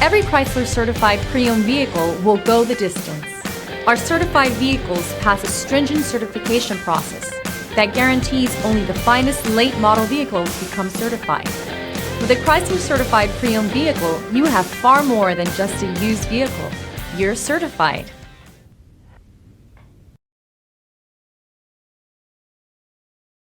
Every Chrysler certified pre-owned vehicle will go the distance. Our certified vehicles pass a stringent certification process that guarantees only the finest late model vehicles become certified. With a Chrysler certified pre-owned vehicle, you have far more than just a used vehicle. You're certified.